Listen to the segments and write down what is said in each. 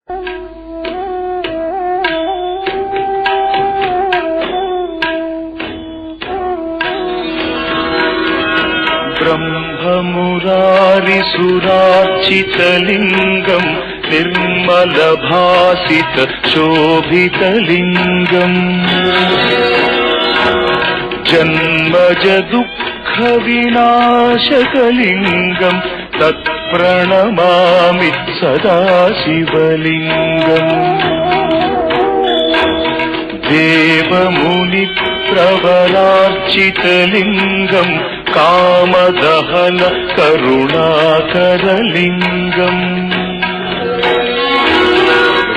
ब्रह्ममुरारिसुरार्चितलिङ्गम् निर्मलभासित शोभितलिङ्गम् जन्मज दुःखविनाशकलिङ्गम् तत्प्रणमामि सदा शिवलिङ्गम् देवमुनिप्रवरार्चितलिङ्गम् कामदहन करुणाकरलिङ्गम्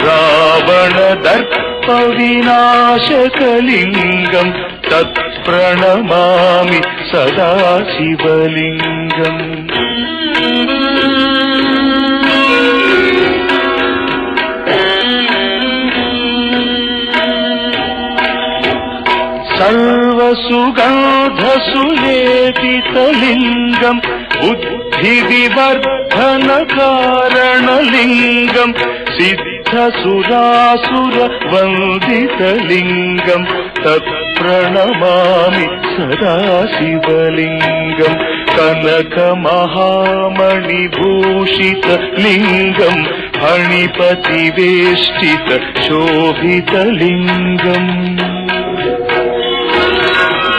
रावणदर्पविनाशकलिङ्गम् तत्प्रणमामि सदा शिवलिङ्गम् सर्वसुगन्धसुलेपितलिङ्गम् बुद्धिविवर्धनकारणलिङ्गम् सिद्धसुरासुरवन्दितलिङ्गम् तत्प्रणमामि सदा शिवलिङ्गम् कनकमहामणिभूषितलिङ्गम् फणिपतिवेष्टित शोभितलिङ्गम्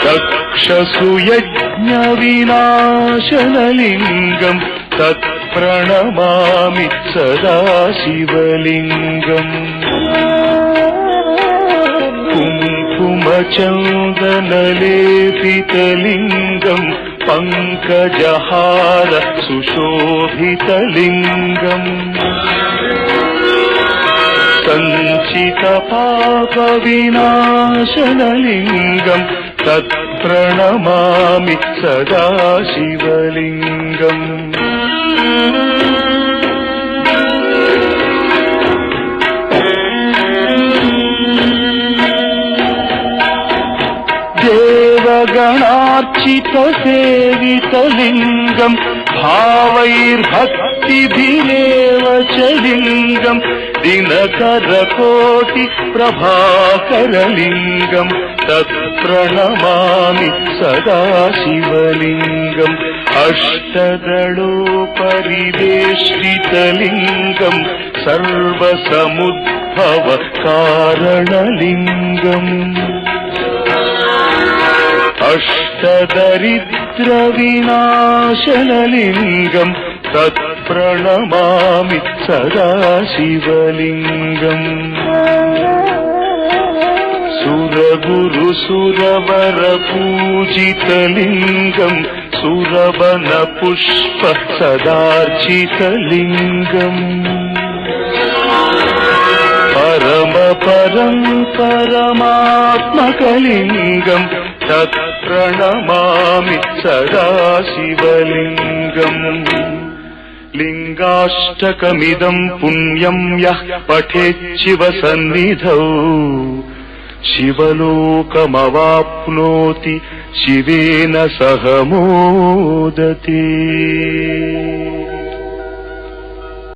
दक्षसुयज्ञविनाशनलिङ्गम् तत्प्रणमामि सदा शिवलिङ्गम् कुङ्कुमचन्दनलेपितलिङ्गम् पङ्कजहार सुशोभितलिङ्गम् सञ्चितपापविनाशनलिङ्गम् तत्प्रणमामि सदा शिवलिङ्गम् देवगणार्चितसेवितलिङ्गम् भावैर्भक्तिभिरेव च लिङ्गम् दिनकरकोटिप्रभाकरलिङ्गम् तत्प्रणमामि सदा शिवलिङ्गम् अष्टदलोपरिवेष्टितलिङ्गम् सर्वसमुद्भवकारणलिङ्गम् अष्टदरिद्रविनाशनलिङ्गम् तत्प्रणमामि सदा शिवलिङ्गम् सुरगुरुसुरवरपूजितलिङ्गम् सुरवनपुष्प सदार्चितलिङ्गम् परमात्मकलिङ्गम् तत्प्रणमामि सदा शिवलिङ्गम् लिङ्गाष्टकमिदम् पुण्यम् यः पठेत् शिवसन्निधौ शिवलोकमवाप्नोति शिवेन सह मोदते।